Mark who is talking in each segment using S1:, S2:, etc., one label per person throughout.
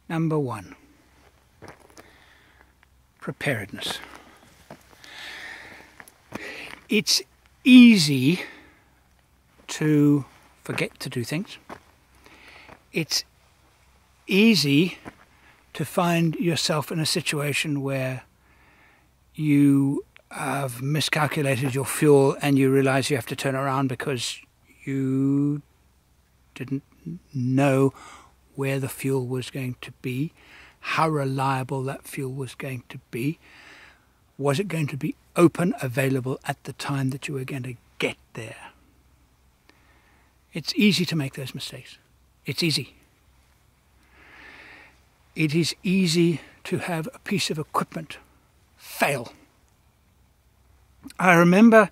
S1: Number one, preparedness. It's easy to forget to do things. It's easy to find yourself in a situation where you have miscalculated your fuel and you realize you have to turn around because you didn't know where the fuel was going to be, how reliable that fuel was going to be. Was it going to be open, available at the time that you were going to get there? It's easy to make those mistakes. It's easy. It is easy to have a piece of equipment fail. I remember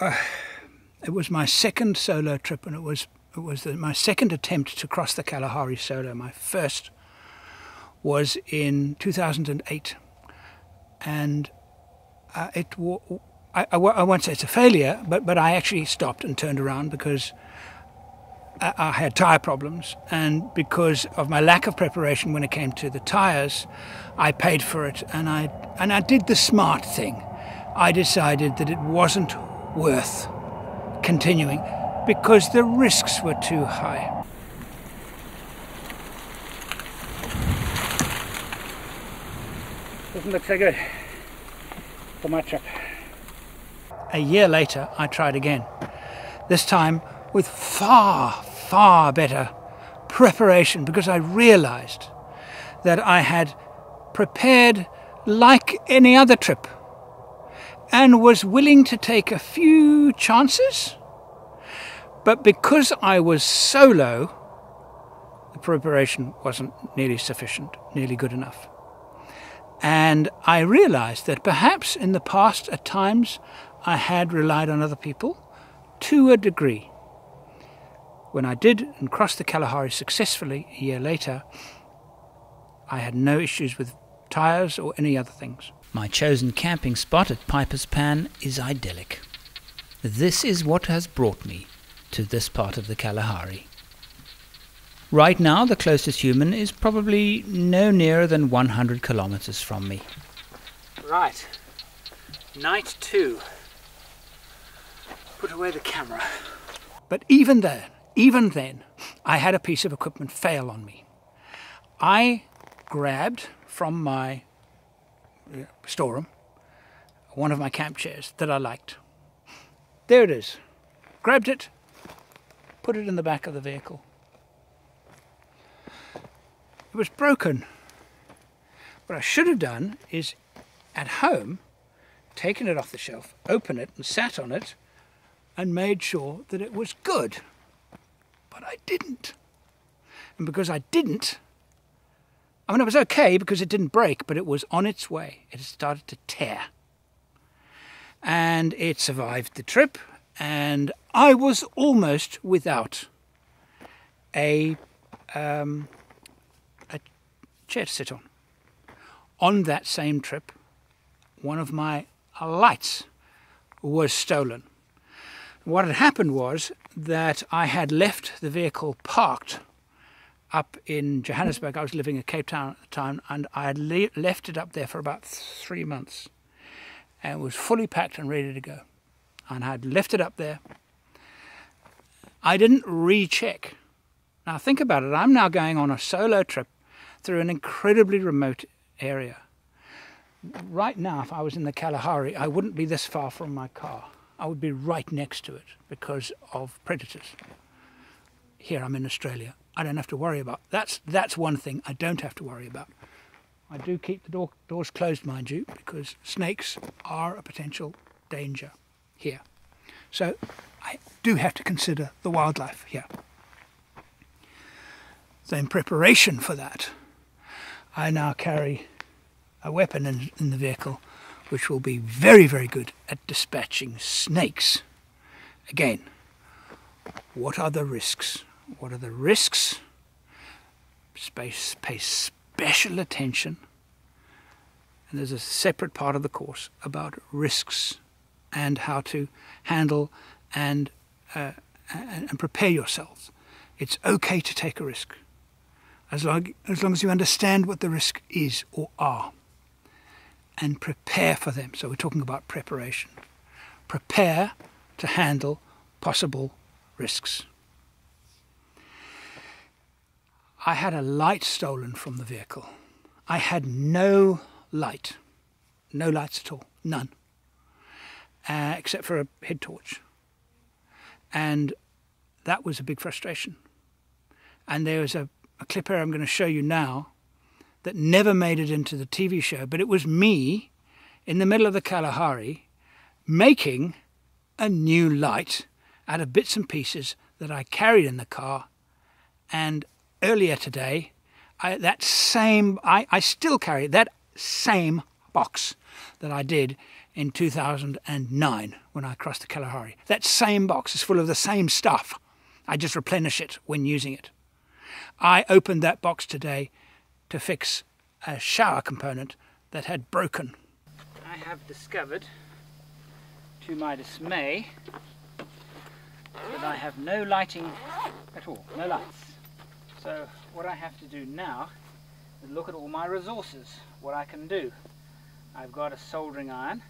S1: it was my second solo trip, and it was my second attempt to cross the Kalahari solo. My first was in 2008, and I won't say it's a failure, but I actually stopped and turned around because I had tyre problems, and because of my lack of preparation when it came to the tyres, I paid for it, and I did the smart thing. I decided that it wasn't worth continuing because the risks were too high. Doesn't look so good for my trip. A year later, I tried again. This time with far better preparation, because I realized that I had prepared like any other trip and was willing to take a few chances. But because I was solo, the preparation wasn't nearly sufficient, nearly good enough. And I realized that perhaps in the past, at times, I had relied on other people to a degree. When I did and crossed the Kalahari successfully a year later, I had no issues with tyres or any other things. My chosen camping spot at Piper's Pan is idyllic. This is what has brought me to this part of the Kalahari. Right now, the closest human is probably no nearer than 100 kilometers from me. Right, night 2. Put away the camera. But even then, I had a piece of equipment fail on me. I grabbed from my storeroom one of my camp chairs that I liked. There it is. Grabbed it, put it in the back of the vehicle. It was broken. What I should have done is, at home, taken it off the shelf, opened it and sat on it and made sure that it was good. But I didn't. And because I didn't, I mean, it was okay because it didn't break, but it was on its way. It had started to tear. And it survived the trip, and I was almost without a chair to sit on. On that same trip, one of my lights was stolen. What had happened was that I had left the vehicle parked up in Johannesburg. I was living in Cape Town at the time, and I had left it up there for about 3 months, and it was fully packed and ready to go. And I had left it up there. I didn't recheck. Now think about it. I'm now going on a solo trip through an incredibly remote area. Right now, if I was in the Kalahari, I wouldn't be this far from my car. I would be right next to it because of predators. Here I'm in Australia. I don't have to worry about. That's one thing I don't have to worry about. I do keep the doors closed, mind you, because snakes are a potential danger here. So I do have to consider the wildlife here. So in preparation for that, I now carry a weapon in the vehicle which will be very, very good at dispatching snakes. Again, what are the risks? What are the risks? Pay special attention. And there's a separate part of the course about risks and how to handle and prepare yourselves. It's okay to take a risk. as long as you understand what the risk is or are, and prepare for them. So we're talking about preparation. Prepare to handle possible risks. I had a light stolen from the vehicle. I had no lights at all, none, except for a head torch. And that was a big frustration. And there was a clip here I'm going to show you now that never made it into the TV show, but it was me in the middle of the Kalahari making a new light out of bits and pieces that I carried in the car. And earlier today, I still carry that same box that I did in 2009 when I crossed the Kalahari. That same box is full of the same stuff. I just replenish it when using it. I opened that box today to fix a shower component that had broken. I have discovered, to my dismay, that I have no lighting at all, no lights. So what I have to do now is look at all my resources, what I can do. I've got a soldering iron,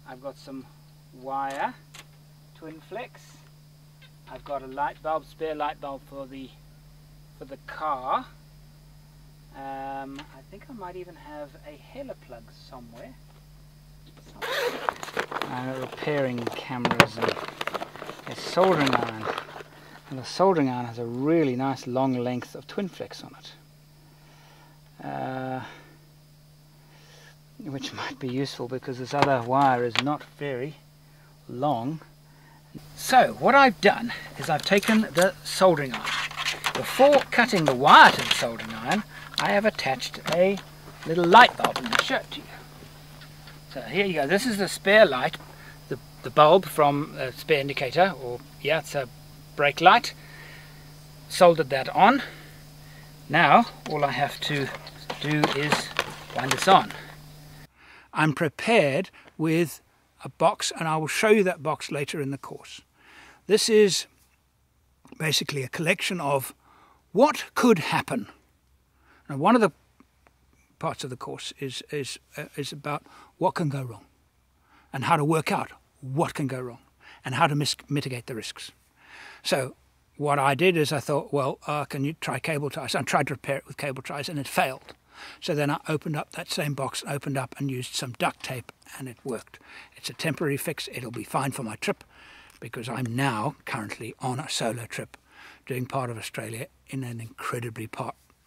S1: I've got some wire, twin flex, I've got a light bulb, spare light bulb for the car. I think I might even have a hela plug somewhere. Repairing cameras and a soldering iron. And the soldering iron has a really nice long length of twin flex on it. Which might be useful because this other wire is not very long. So what I've done is I've taken the soldering iron. Before cutting the wire to the soldering iron, I have attached a little light bulb, and I'll show it to you. So here you go, this is the spare light, the bulb from a spare indicator, or yeah, it's a brake light. Soldered that on. Now all I have to do is wind this on. I'm prepared with a box, and I will show you that box later in the course. This is basically a collection of what could happen. Now, one of the parts of the course is about what can go wrong and how to work out what can go wrong and how to mitigate the risks. So what I did is I thought, well, can you try cable ties? I tried to repair it with cable ties and it failed. So then I opened up that same box, opened up and used some duct tape, and it worked. It's a temporary fix. It'll be fine for my trip because I'm now currently on a solo trip doing part of Australia in an incredibly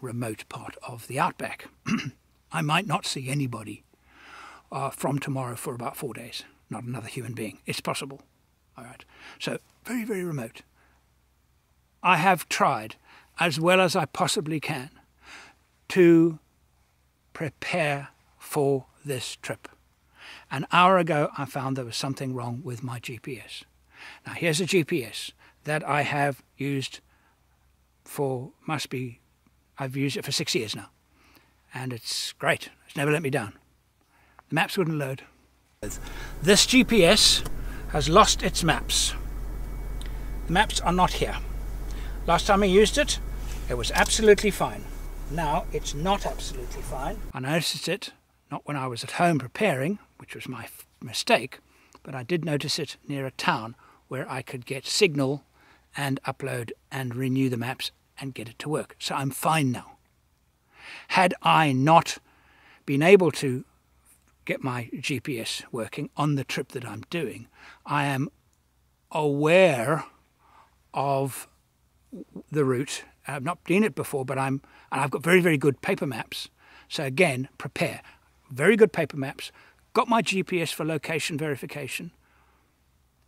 S1: remote part of the outback. I might not see anybody from tomorrow for about 4 days. Not another human being. It's possible. All right. So very, very remote. I have tried as well as I possibly can to prepare for this trip. An hour ago I found there was something wrong with my GPS. Now here's a GPS that I have used for, I've used it for 6 years now. And it's great. It's never let me down. The maps wouldn't load. This GPS has lost its maps. The maps are not here. Last time I used it, it was absolutely fine. Now it's not absolutely fine. I noticed it not when I was at home preparing, which was my mistake, but I did notice it near a town where I could get signal and upload and renew the maps and get it to work. So I'm fine now. Had I not been able to get my GPS working on the trip that I'm doing, I am aware of the route. I've not been it before, but I've got very, very good paper maps. So again, prepare. Very good paper maps. Got my GPS for location verification.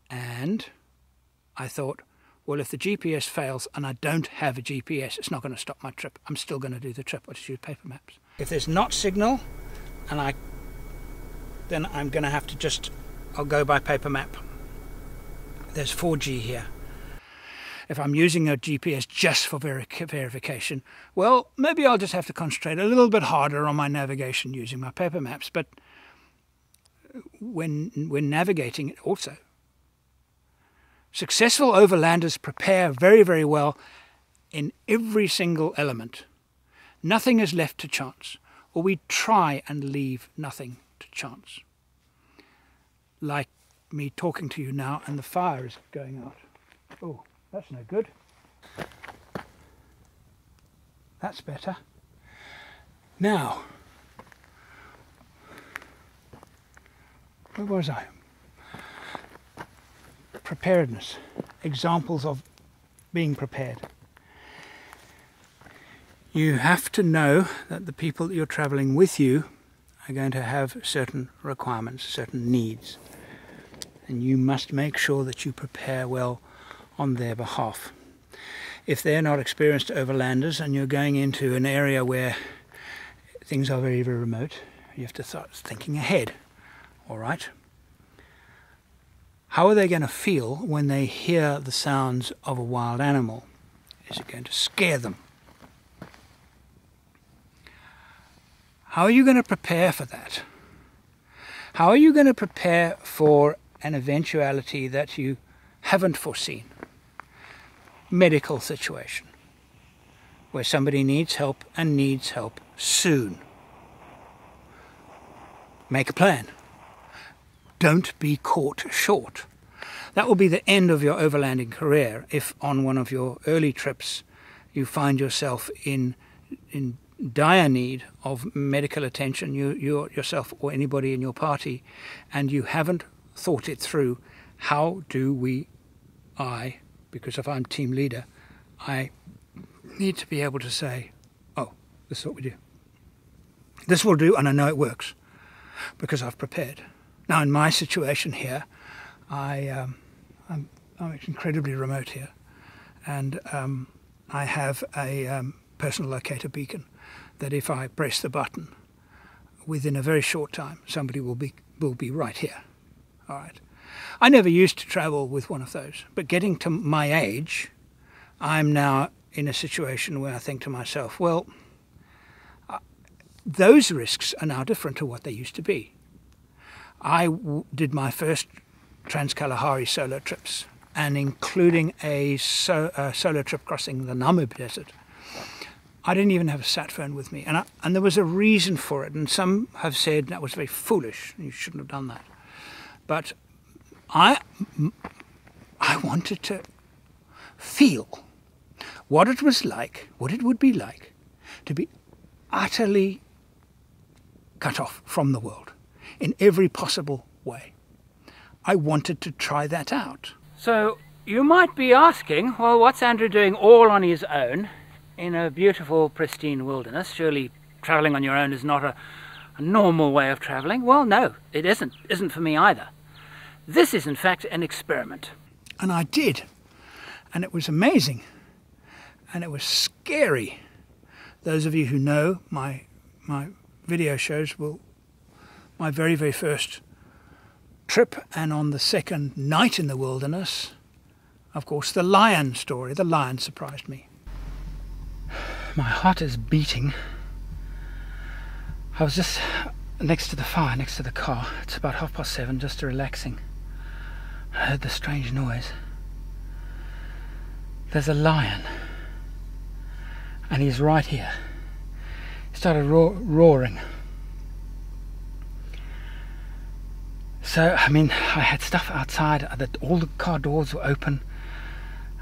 S1: And I thought, well, if the GPS fails and I don't have a GPS, it's not going to stop my trip. I'm still going to do the trip. I'll just use paper maps. If there's not signal, then I'm going to have to I'll go by paper map. There's 4G here. If I'm using a GPS just for verification, well, maybe I'll just have to concentrate a little bit harder on my navigation using my paper maps. But when navigating it also, successful overlanders prepare very, very well in every single element Nothing is left to chance, or we try and leave nothing to chance. Like me talking to you now and the fire is going out. Oh, that's no good. That's better. Now, where was I? Preparedness. Examples of being prepared. You have to know that the people that you're traveling with you are going to have certain requirements, certain needs. And you must make sure that you prepare well on their behalf. If they're not experienced overlanders and you're going into an area where things are very, very remote, you have to start thinking ahead. All right? How are they going to feel when they hear the sounds of a wild animal? Is it going to scare them? How are you going to prepare for that? How are you going to prepare for an eventuality that you haven't foreseen? Medical situation, where somebody needs help and needs help soon. Make a plan. Don't be caught short. That will be the end of your overlanding career if on one of your early trips you find yourself in dire need of medical attention, you yourself or anybody in your party, and you haven't thought it through. How do because if I'm team leader, I need to be able to say, oh, this is what we do. This will do, and I know it works because I've prepared. Now, in my situation here, I'm incredibly remote here, and I have a personal locator beacon that if I press the button, within a very short time, somebody will be right here. All right. I never used to travel with one of those, but getting to my age, I'm now in a situation where I think to myself, well, those risks are now different to what they used to be. I did my first Trans-Kalahari solo trips, and including a solo trip crossing the Namib Desert. I didn't even have a sat phone with me, and there was a reason for it, and some have said that was very foolish, you shouldn't have done that. But I wanted to feel what it was like, what it would be like to be utterly cut off from the world in every possible way. I wanted to try that out. So you might be asking, well, what's Andrew doing all on his own in a beautiful, pristine wilderness? Surely travelling on your own is not a normal way of travelling. Well, no, it isn't for me either. This is in fact an experiment. And I did. And it was amazing. And it was scary. Those of you who know my video shows my very, very first trip, and on the second night in the wilderness, of course, the lion story. The lion surprised me. My heart is beating. I was just next to the fire, next to the car. It's about 7:30, just relaxing. I heard the strange noise. There's a lion, and he's right here. He started roaring. So, I mean, I had stuff outside, that all the car doors were open,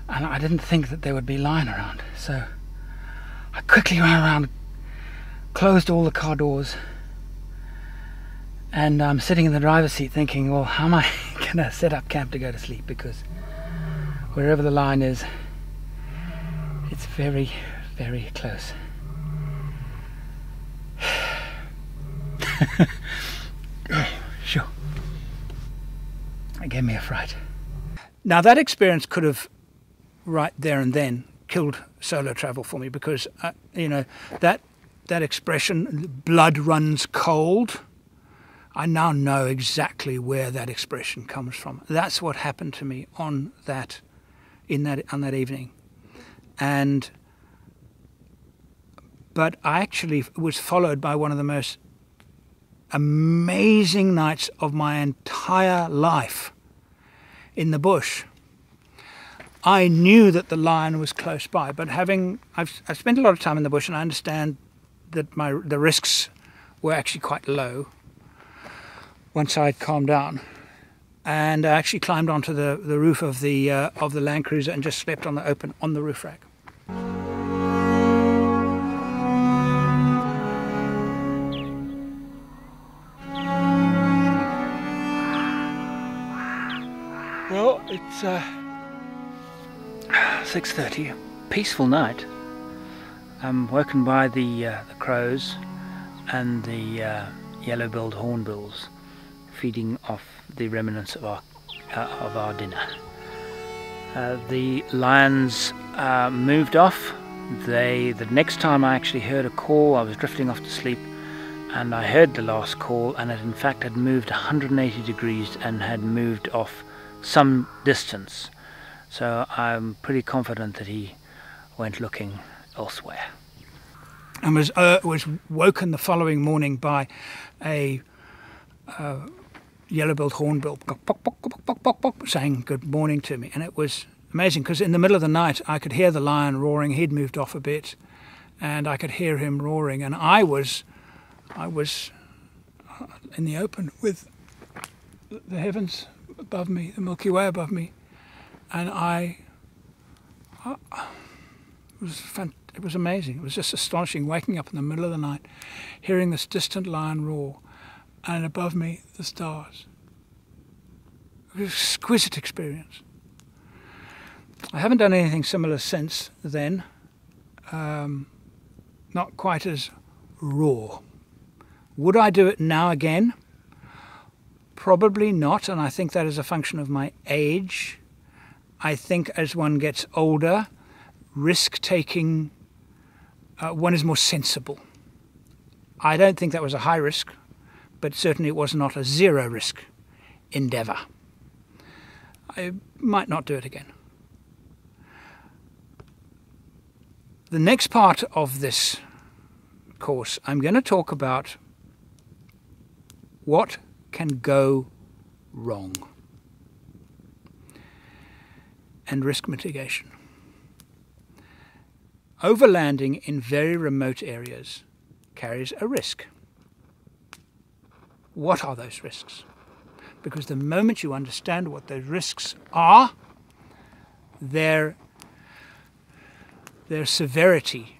S1: and I didn't think that there would be a lion around. So I quickly ran around, closed all the car doors, and I'm sitting in the driver's seat thinking, well, how am I going to set up camp to go to sleep? Because wherever the lion is, it's very, very close. Sure. It gave me a fright. Now that experience could have, right there and then, killed solo travel for me, because you know, that expression, blood runs cold, I now know exactly where that expression comes from. That's what happened to me on that evening. But I actually was followed by one of the most amazing nights of my entire life in the bush. I knew that the lion was close by, but I've spent a lot of time in the bush, and I understand the risks were actually quite low once I'd calmed down. And I actually climbed onto the roof of the Land Cruiser and just slept on the roof rack. Well, it's 6:30. Peaceful night. I'm woken by the crows and the yellow-billed hornbills feeding off the remnants of our dinner. The lions moved off. The next time I actually heard a call, I was drifting off to sleep, and I heard the last call, and it in fact had moved 180 degrees and had moved off some distance. So I'm pretty confident that he went looking elsewhere. And was woken the following morning by a yellow-billed hornbill saying good morning to me, and it was amazing because in the middle of the night I could hear the lion roaring. He'd moved off a bit, and I could hear him roaring, and I was in the open with the heavens above me, the Milky Way above me, and it was amazing. It was just astonishing, waking up in the middle of the night, hearing this distant lion roar, and above me the stars. It was an exquisite experience. I haven't done anything similar since then, not quite as raw. Would I do it now again? Probably not, and I think that is a function of my age. I think as one gets older, risk-taking, one is more sensible. I don't think that was a high risk, but certainly it was not a zero risk endeavour. I might not do it again. The next part of this course, I'm going to talk about what can go wrong and risk mitigation. Overlanding in very remote areas carries a risk. What are those risks? Because the moment you understand what those risks are, their severity,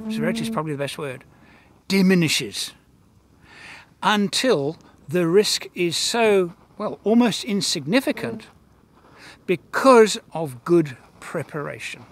S1: severity is probably the best word, diminishes until the risk is so, well, almost insignificant because of good preparation.